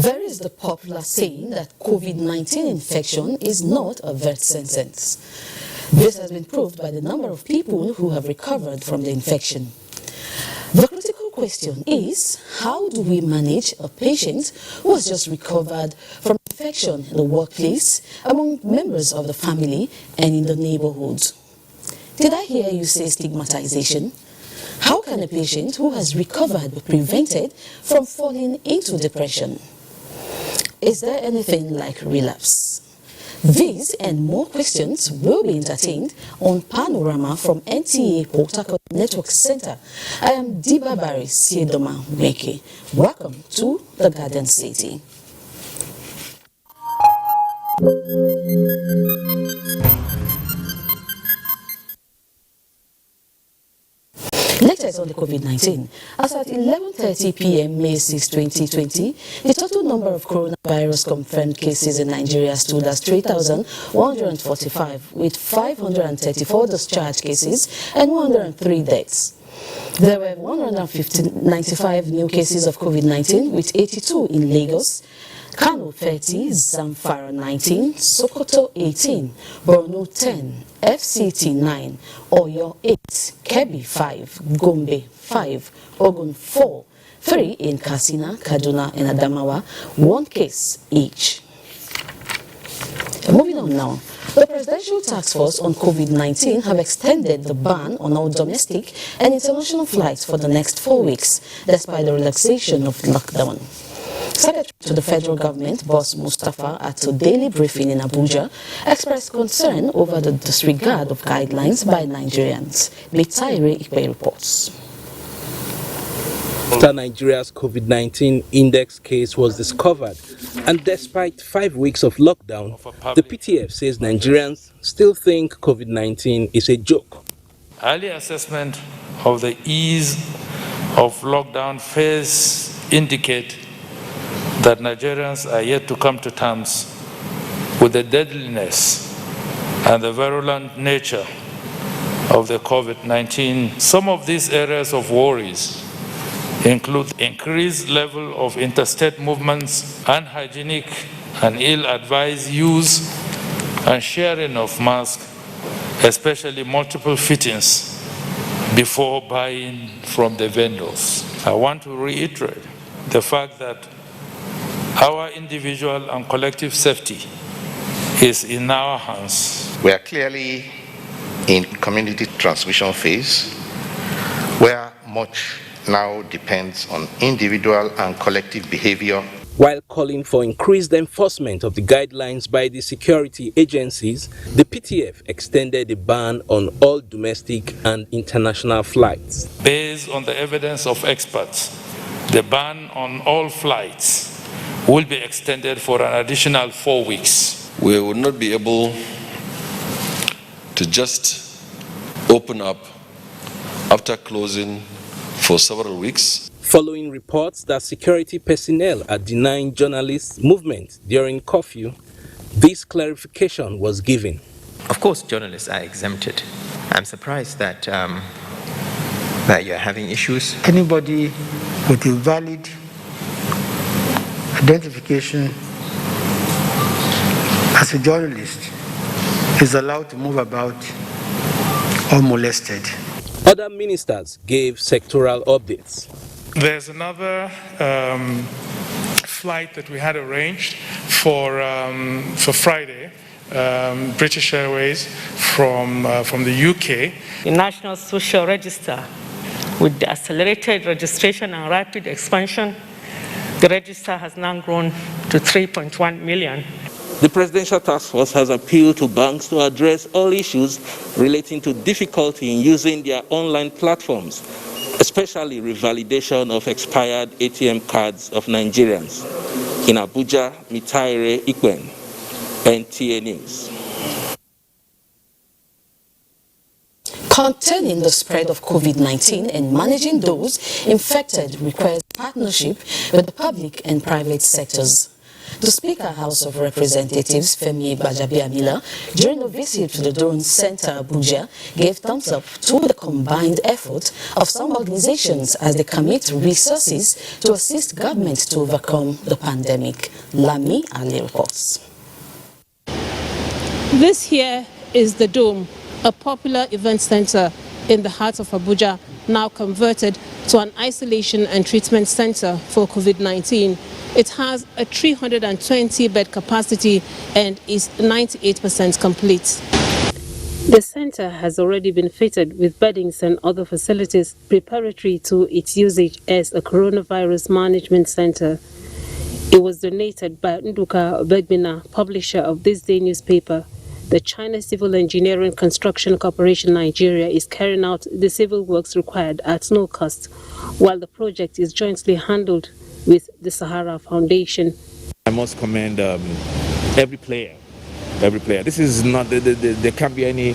There is the popular saying that COVID-19 infection is not a death sentence. This has been proved by the number of people who have recovered from the infection. The critical question is, how do we manage a patient who has just recovered from infection in the workplace, among members of the family, and in the neighborhood? Did I hear you say stigmatization? How can a patient who has recovered be prevented from falling into depression? Is there anything like relapse? These and more questions will be entertained on Panorama from NTA Port Harcourt Network Center. I am Dibabari Siedoma Weke. Welcome to the Garden City. Latest on the COVID-19. As at 11:30 p.m. May 6, 2020, the total number of coronavirus confirmed cases in Nigeria stood at 3,145, with 534 discharged cases and 103 deaths. There were 195 new cases of COVID-19, with 82 in Lagos, Kano 30, Zamfara 19, Sokoto 18, Borno 10, FCT 9, Oyo 8, Kebbi 5, Gombe 5, Ogun 4, 3 in Katsina, Kaduna and Adamawa, 1 case each. Moving on now. The Presidential Task Force on COVID-19 have extended the ban on all domestic and international flights for the next 4 weeks, despite the relaxation of lockdown. Secretary to the Federal Government, Boss Mustafa, at a daily briefing in Abuja, expressed concern over the disregard of guidelines by Nigerians. Mitaire Ikpe reports. After Nigeria's COVID-19 index case was discovered, and despite 5 weeks of lockdown, the PTF says Nigerians still think COVID-19 is a joke. Early assessment of the ease of lockdown phase indicate that Nigerians are yet to come to terms with the deadliness and the virulent nature of the COVID-19. Some of these areas of worries include increased level of interstate movements, unhygienic and ill-advised use and sharing of masks, especially multiple fittings before buying from the vendors. I want to reiterate the fact that our individual and collective safety is in our hands. We are clearly in community transmission phase, where much now depends on individual and collective behavior. While calling for increased enforcement of the guidelines by the security agencies, the PTF extended the ban on all domestic and international flights. Based on the evidence of experts, the ban on all flights will be extended for an additional 4 weeks. We will not be able to just open up after closing for several weeks. Following reports that security personnel are denying journalists movement during curfew, this clarification was given. Of course, journalists are exempted. I'm surprised that you're having issues. Anybody with a valid identification as a journalist is allowed to move about unmolested. Other ministers gave sectoral updates. There's another flight that we had arranged for Friday, British Airways from the UK. The National Social Register, with the accelerated registration and rapid expansion, the register has now grown to 3.1 million. The Presidential Task Force has appealed to banks to address all issues relating to difficulty in using their online platforms, especially revalidation of expired ATM cards of Nigerians. In Abuja, Mitaire Ikpe, NTA News. Containing the spread of COVID-19 and managing those infected requires partnership with the public and private sectors. The Speaker, House of Representatives, Femi Gbajabiamila, during a visit to the Drone Center, Abuja, gave thumbs up to the combined effort of some organizations as they commit resources to assist government to overcome the pandemic. Lami Ali reports. This here is the Dome, a popular event center in the heart of Abuja, now converted to an isolation and treatment center for COVID-19. It has a 320-bed capacity and is 98% complete. The center has already been fitted with beddings and other facilities preparatory to its usage as a coronavirus management center. It was donated by Nduka Obegbina, publisher of This Day newspaper. The China Civil Engineering Construction Corporation Nigeria is carrying out the civil works required at no cost, while the project is jointly handled with the Sahara Foundation. I must commend every player. This is not, there can't be any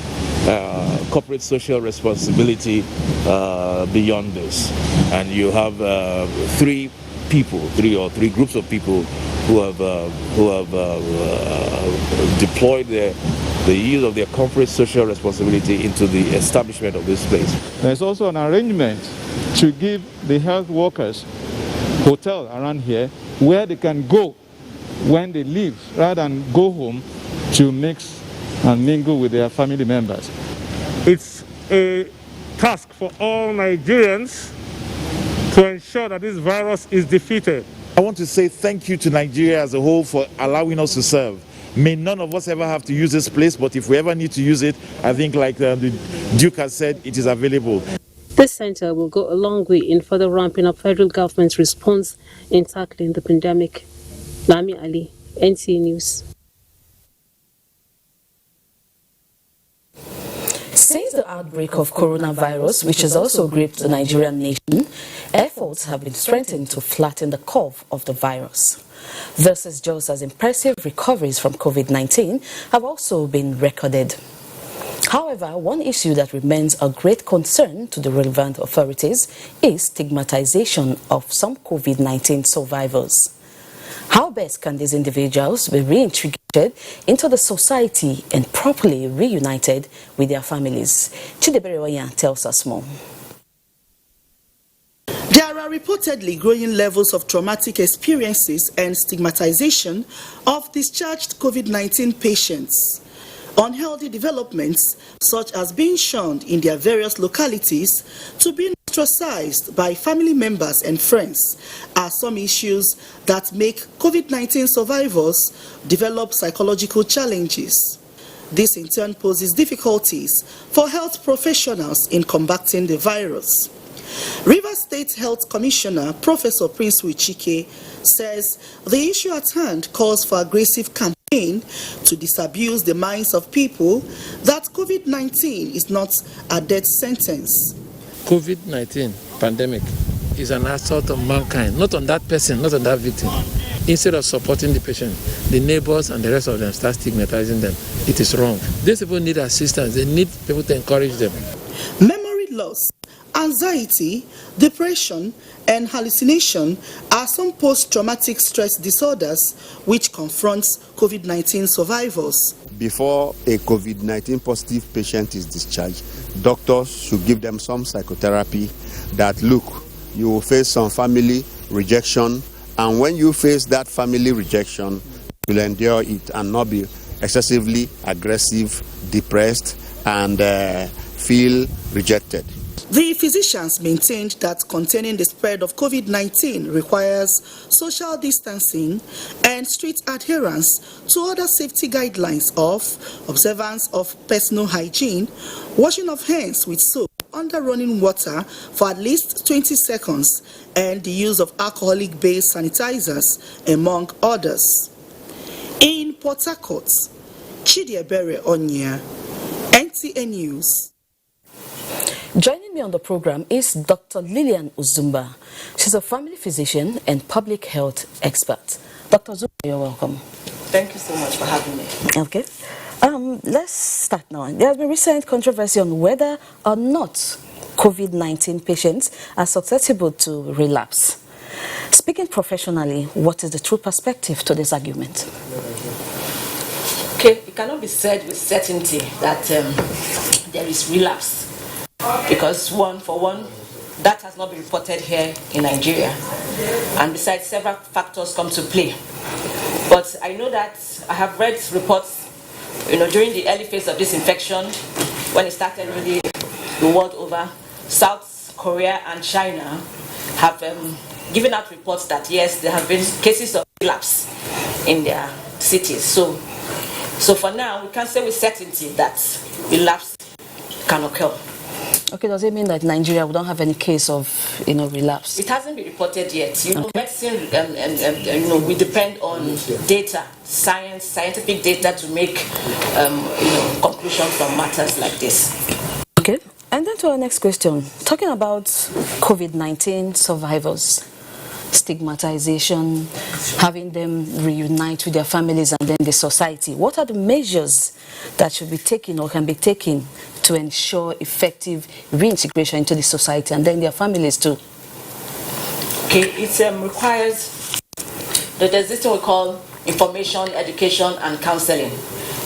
corporate social responsibility beyond this. And you have three groups of people who have deployed the use of their corporate social responsibility into the establishment of this place. There's also an arrangement to give the health workers hotel around here where they can go when they leave rather than go home to mix and mingle with their family members. It's a task for all Nigerians to ensure that this virus is defeated. I want to say thank you to Nigeria as a whole for allowing us to serve. May none of us ever have to use this place, but if we ever need to use it, I think like the Duke has said, it is available. This center will go a long way in further ramping up federal government's response in tackling the pandemic. Lami Ali, NTA News. Since the outbreak of coronavirus, which has also gripped the Nigerian nation, efforts have been strengthened to flatten the curve of the virus. This is just as impressive recoveries from COVID-19 have also been recorded. However, one issue that remains a great concern to the relevant authorities is stigmatization of some COVID-19 survivors. How best can these individuals be reintegrated into the society and properly reunited with their families? DEPRESSIO tells us more. There are reportedly growing levels of traumatic experiences and stigmatization of discharged COVID-19 patients. Unhealthy developments, such as being shunned in their various localities to being ostracized by family members and friends, are some issues that make COVID-19 survivors develop psychological challenges. This in turn poses difficulties for health professionals in combating the virus. Rivers State Health Commissioner Professor Prince Wichike says the issue at hand calls for aggressive campaign to disabuse the minds of people that COVID-19 is not a death sentence. COVID-19 pandemic is an assault on mankind, not on that person, not on that victim. Instead of supporting the patient, the neighbors and the rest of them start stigmatizing them. It is wrong. These people need assistance. They need people to encourage them. Memory loss, anxiety, depression, and hallucination are some post-traumatic stress disorders which confronts COVID-19 survivors. Before a COVID-19 positive patient is discharged, doctors should give them some psychotherapy that, look, you will face some family rejection, and when you face that family rejection, you will endure it and not be excessively aggressive, depressed, and feel rejected. The physicians maintained that containing the spread of COVID-19 requires social distancing and strict adherence to other safety guidelines of observance of personal hygiene, washing of hands with soap under running water for at least 20 seconds, and the use of alcoholic-based sanitizers, among others. In Port Harcourt, Chidiebere Onya, NTA News. Joining me on the program is Dr. Lillian Uzumba. She's a family physician and public health expert. Dr. Uzumba, you're welcome. Thank you so much for having me. Okay. Let's start now. There has been recent controversy on whether or not COVID-19 patients are susceptible to relapse. Speaking professionally, what is the true perspective to this argument? Okay, it cannot be said with certainty that there is relapse, because for one, that has not been reported here in Nigeria, and besides, several factors come to play. But I know that I have read reports, during the early phase of this infection, when it started really the world over, South Korea and China have given out reports that yes, there have been cases of relapse in their cities. So for now, we can't say with certainty that relapse can occur. Okay, does it mean that Nigeria, we don't have any case of, relapse? It hasn't been reported yet. Medicine, we depend on data, scientific data to make, conclusions from matters like this. Okay, and then to our next question, talking about COVID-19 survivors, stigmatization, having them reunite with their families and then the society. What are the measures that should be taken or can be taken to ensure effective reintegration into the society and then their families too? Okay, it requires there's this thing we call information, education, and counseling.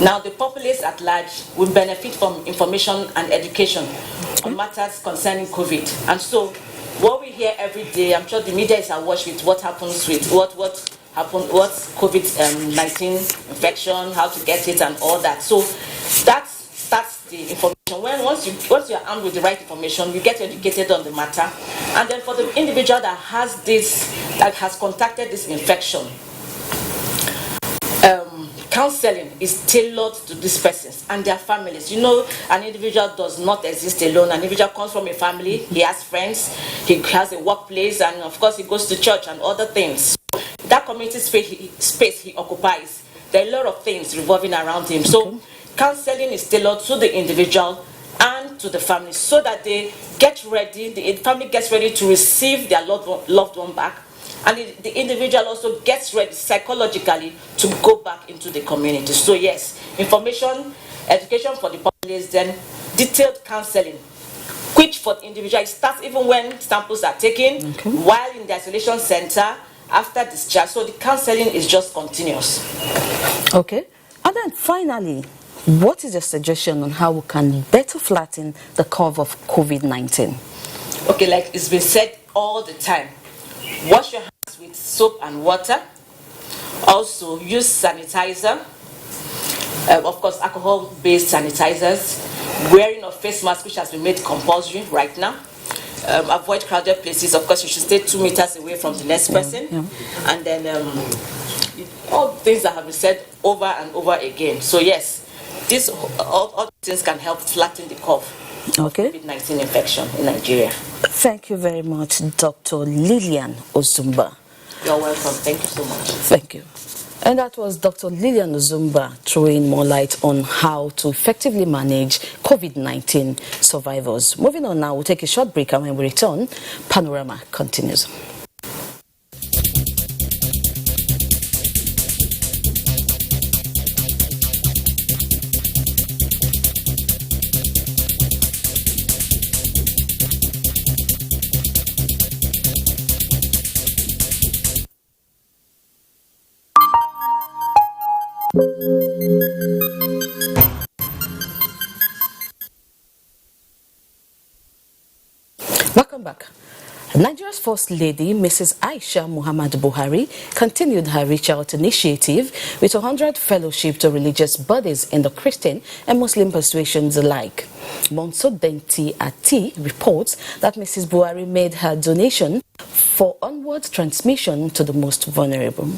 Now, the populace at large will benefit from information and education on matters concerning COVID, and so what we hear every day, I'm sure the media is awash with what happens with what what's COVID-19 infection, how to get it, and all that. So that's the information. Once you're armed with the right information, you get educated on the matter, and then for the individual that has contacted this infection, counseling is tailored to these persons and their families. An individual does not exist alone. An individual comes from a family, he has friends, he has a workplace, and of course he goes to church and other things. That community space he occupies, there are a lot of things revolving around him. So counseling is tailored to the individual and to the family so that they get ready, the family gets ready to receive their loved one back. And the individual also gets ready psychologically to go back into the community. So yes, information, education for the populace, then detailed counseling, which for the individual, it starts even when samples are taken, while in the isolation center, after discharge. So the counseling is just continuous. Okay. And then finally, what is your suggestion on how we can better flatten the curve of COVID-19? Okay, like it's been said all the time, wash your hands with soap and water. Also, use sanitizer. Of course, alcohol-based sanitizers. Wearing of face mask, which has been made compulsory right now. Avoid crowded places. Of course, you should stay 2 meters away from the next person. And then all things that have been said over and over again. So yes, all things can help flatten the curve of COVID-19 infection in Nigeria. Thank you very much, Dr. Lillian Ozumba. You're welcome. Thank you so much. Thank you. And that was Dr. Lillian Ozumba throwing more light on how to effectively manage COVID-19 survivors. Moving on now, we'll take a short break, and when we return, Panorama continues. Welcome back. Nigeria's First Lady, Mrs. Aisha Muhammad Buhari, continued her Reach Out initiative with 100 fellowship to religious bodies in the Christian and Muslim persuasions alike. Monso Denti Ati reports that Mrs. Buhari made her donation for onward transmission to the most vulnerable.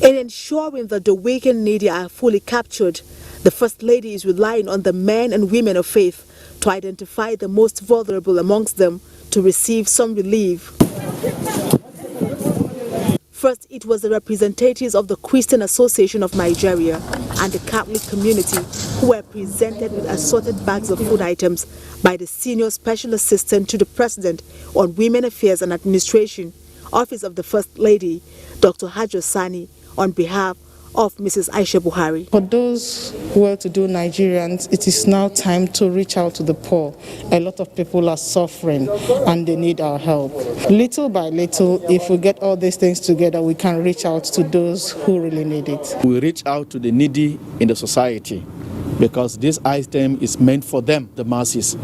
In ensuring that the weak and needy are fully captured, the First Lady is relying on the men and women of faith to identify the most vulnerable amongst them to receive some relief. First, it was the representatives of the Christian Association of Nigeria and the Catholic community who were presented with assorted bags of food items by the Senior Special Assistant to the President on Women Affairs and Administration, Office of the First Lady, Dr. Hajo Sani, on behalf of Mrs. Aisha Buhari. For those well-to-do Nigerians, it is now time to reach out to the poor. A lot of people are suffering and they need our help. Little by little, if we get all these things together, we can reach out to those who really need it. We reach out to the needy in the society because this item is meant for them, the masses,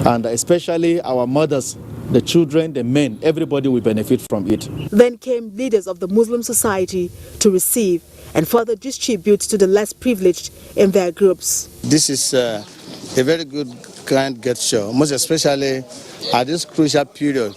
and especially our mothers, the children, the men, everybody will benefit from it. Then came leaders of the Muslim society to receive and further distribute to the less privileged in their groups. This is a very good kind gesture, most especially at this crucial period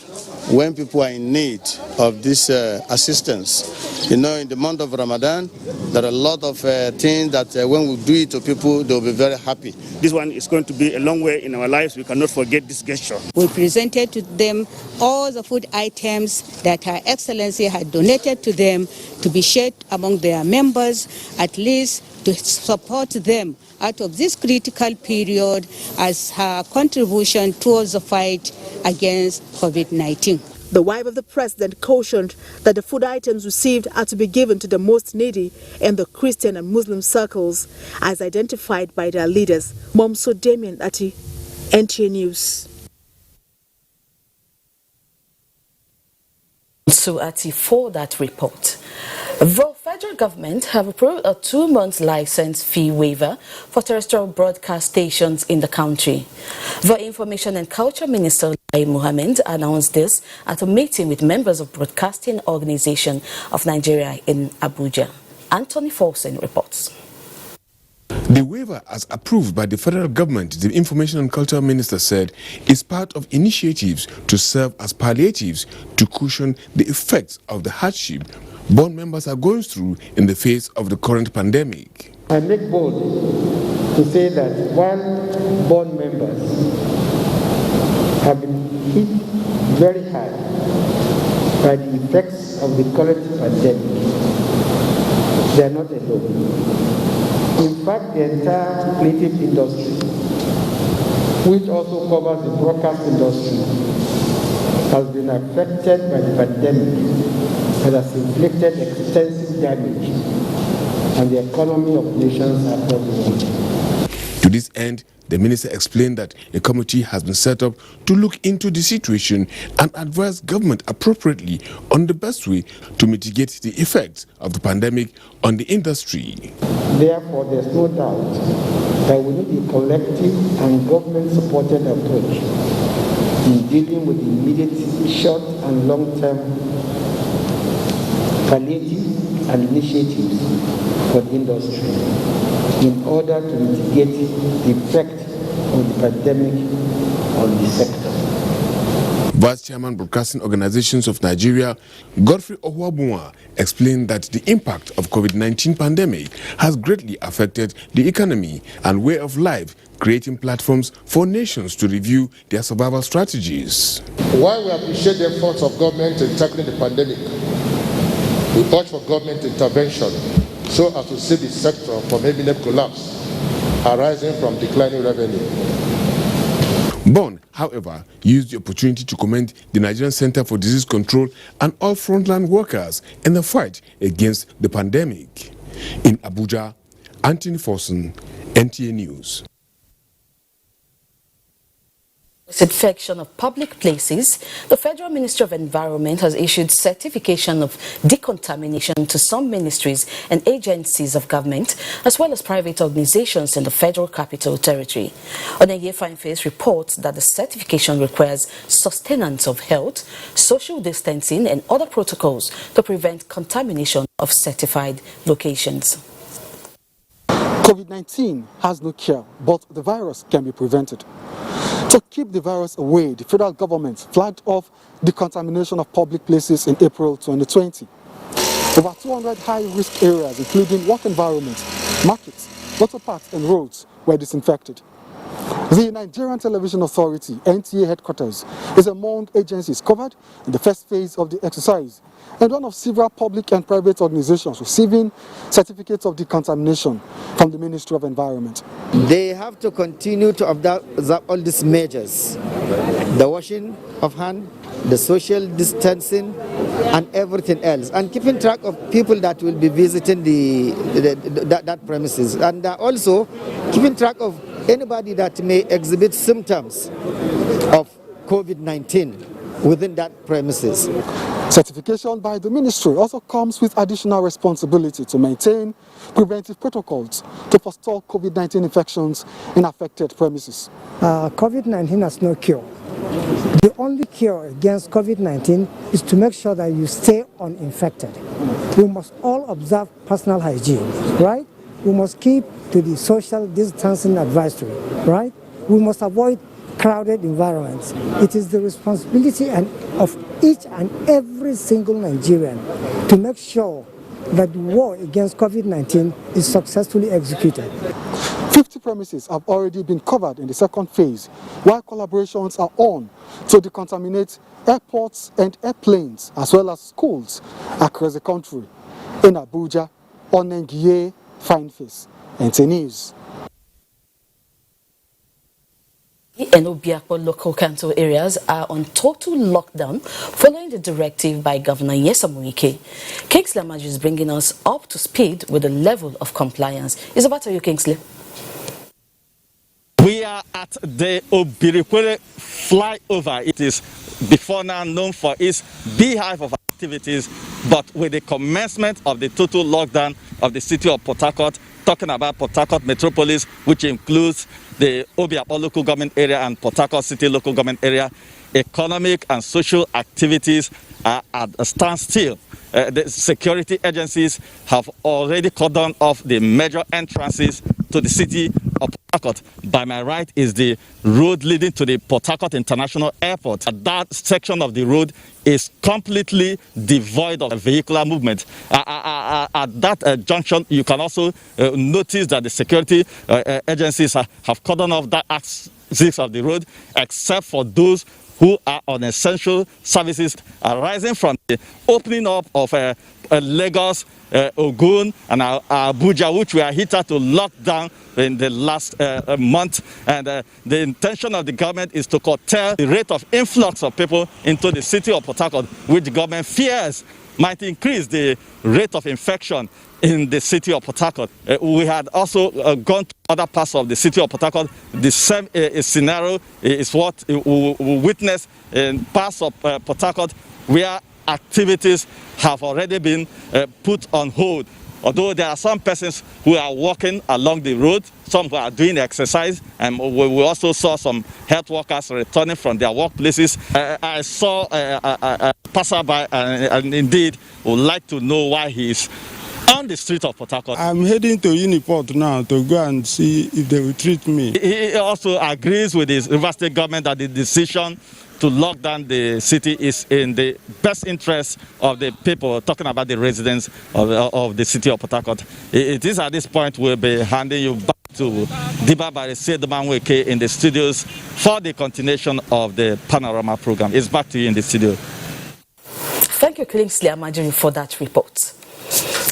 when people are in need of this assistance. You know, in the month of Ramadan, there are a lot of things that when we do it to people, they'll be very happy. This one is going to be a long way in our lives. We cannot forget this gesture. We presented to them all the food items that Her Excellency had donated to them to be shared among their members, at least to support them out of this critical period as her contribution towards the fight against COVID-19. The wife of the president cautioned that the food items received are to be given to the most needy in the Christian and Muslim circles, as identified by their leaders. Momso Damien Ati, NTA News. So Ati for that report. The federal government have approved a 2-month license fee waiver for terrestrial broadcast stations in the country. The Information and Culture Minister Lai Mohammed announced this at a meeting with members of Broadcasting Organization of Nigeria in Abuja. Anthony Folsen reports. The waiver, as approved by the federal government, the Information and Culture Minister said, is part of initiatives to serve as palliatives to cushion the effects of the hardship board members are going through in the face of the current pandemic. I make bold to say that while board members have been hit very hard by the effects of the current pandemic, they are not alone. In fact, the entire creative industry, which also covers the broadcast industry, has been affected by the pandemic and has inflicted extensive damage on the economy of nations across the world. To this end, the minister explained that a committee has been set up to look into the situation and advise government appropriately on the best way to mitigate the effects of the pandemic on the industry. Therefore, there's no doubt that we need a collective and government-supported approach in dealing with immediate short and long-term palliative and initiatives for the industry in order to mitigate the effect of the pandemic on the sector. Vice Chairman Broadcasting Organizations of Nigeria, Godfrey Ohuabunwa, explained that the impact of COVID-19 pandemic has greatly affected the economy and way of life, creating platforms for nations to review their survival strategies. While we appreciate the efforts of government in tackling the pandemic, we urge for government intervention so as to save the sector from imminent collapse arising from declining revenue. Bond, however, used the opportunity to commend the Nigerian Center for Disease Control and all frontline workers in the fight against the pandemic. In Abuja, Anthony Folsen, NTA News. Disinfection of public places, the Federal Ministry of Environment has issued certification of decontamination to some ministries and agencies of government, as well as private organizations in the Federal Capital Territory. Onege Fineface reports that the certification requires sustenance of health, social distancing, and other protocols to prevent contamination of certified locations. COVID-19 has no cure, but the virus can be prevented. To keep the virus away, the federal government flagged off the contamination of public places in April 2020. Over 200 high-risk areas, including work environments, markets, water parks, and roads, were disinfected. The Nigerian Television Authority, NTA headquarters, is among agencies covered in the first phase of the exercise, and one of several public and private organizations receiving certificates of decontamination from the Ministry of Environment. They have to continue to observe all these measures the washing of hands, the social distancing, and everything else, and keeping track of people that will be visiting that premises, and also keeping track of anybody that may exhibit symptoms of COVID-19 within that premises. Certification by the ministry also comes with additional responsibility to maintain preventive protocols to forestall COVID-19 infections in affected premises. COVID-19 has no cure. The only cure against COVID-19 is to make sure that you stay uninfected. We must all observe personal hygiene, right? We must keep to the social distancing advisory, right? We must avoid crowded environments. It is the responsibility of each and every single Nigerian to make sure that the war against COVID-19 is successfully executed. 50 premises have already been covered in the second phase, while collaborations are on to decontaminate airports and airplanes, as well as schools across the country. In Abuja, Onengie, Fine Face, NT News. And Obiakpo local council areas are on total lockdown following the directive by Governor Nyesom Wike. Kingsley Amaju is bringing us up to speed with the level of compliance. It's about to you, Kingsley. We are at the Obirikwere flyover. It is before now known for its beehive of activities, but with the commencement of the total lockdown of the city of Port Harcourt, talking about Port Harcourt Metropolis, which includes the Obiakpo local government area and Port Harcourt city local government area, economic and social activities are at a standstill. The security agencies have already cordoned off the major entrances to the city of Port Harcourt. By my right is the road leading to the Port Harcourt International Airport. That section of the road is completely devoid of vehicular movement. At that junction, you can also notice that the security agencies have cordoned off that axis of the road, except for those who are on essential services arising from the opening up of Lagos, Ogun, and Abuja, which were hit to lock down in the last month. And the intention of the government is to curtail the rate of influx of people into the city of Port Harcourt, which the government fears might increase the rate of infection in the city of Port Harcourt. We had also gone to other parts of the city of Port Harcourt. The same scenario is what we witnessed in parts of Port Harcourt, where activities have already been put on hold. Although there are some persons who are walking along the road, some who are doing exercise, and we also saw some health workers returning from their workplaces. I saw a passerby and indeed would like to know why he is on the street of Port Harcourt. I'm heading to Uniport now to go and see if they will treat me. He also agrees with the River State government that the decision to lock down the city is in the best interest of the people, talking about the residents of the city of Port Harcourt. It is at this point we'll be handing you back to Diba Barisi Wike in the studios for the continuation of the Panorama program. It's back to you in the studio. Thank you, Kingsley Amaju, for that report.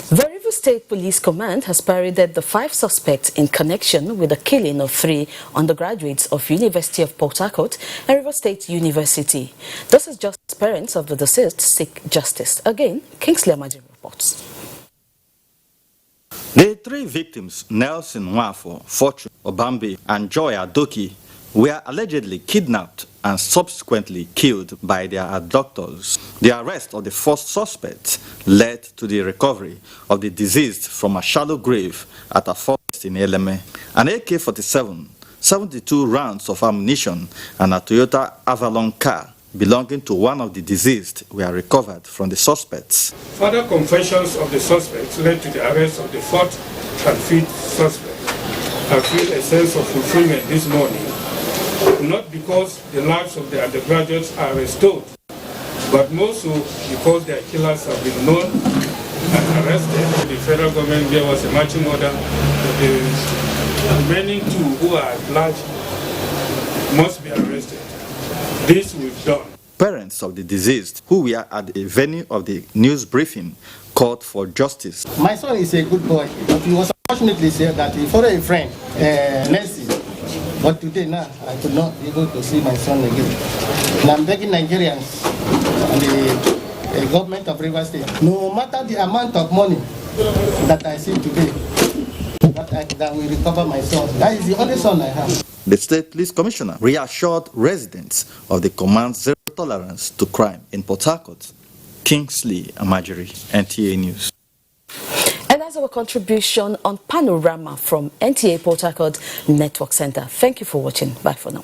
The River State Police Command has paraded the 5 suspects in connection with the killing of 3 undergraduates of University of Port Harcourt and River State University. This is just parents of the deceased seek justice. Again, Kingsley Amaju reports. The 3 victims, Nelson Nwafo, Fortune Obambe, and Joy Adoki, were allegedly kidnapped and subsequently killed by their abductors. The arrest of the first suspect led to the recovery of the deceased from a shallow grave at a forest in Eleme. An AK-47, 72 rounds of ammunition, and a Toyota Avalon car belonging to one of the deceased were recovered from the suspects. Further confessions of the suspects led to the arrest of the 4th and 5th suspects. I feel a sense of fulfillment this morning, not because the lives of the undergraduates are restored, but more so because their killers have been known and arrested. The federal government gave us a marching order that the remaining 2 who are at large must be arrested. This we've done. Parents of the deceased who were at the venue of the news briefing called for justice. My son is a good boy, but he was unfortunately said that he followed a friend, Nancy, But today now, I could not be able to see my son again. And I'm begging Nigerians and the government of Rivers State, no matter the amount of money that I see today, that will recover my son. That is the only son I have. The State Police Commissioner reassured residents of the command zero tolerance to crime in Port Harcourt. Kingsley Amajiri, NTA News. And that's our contribution on Panorama from NTA Port Harcourt Network Center. Thank you for watching. Bye for now.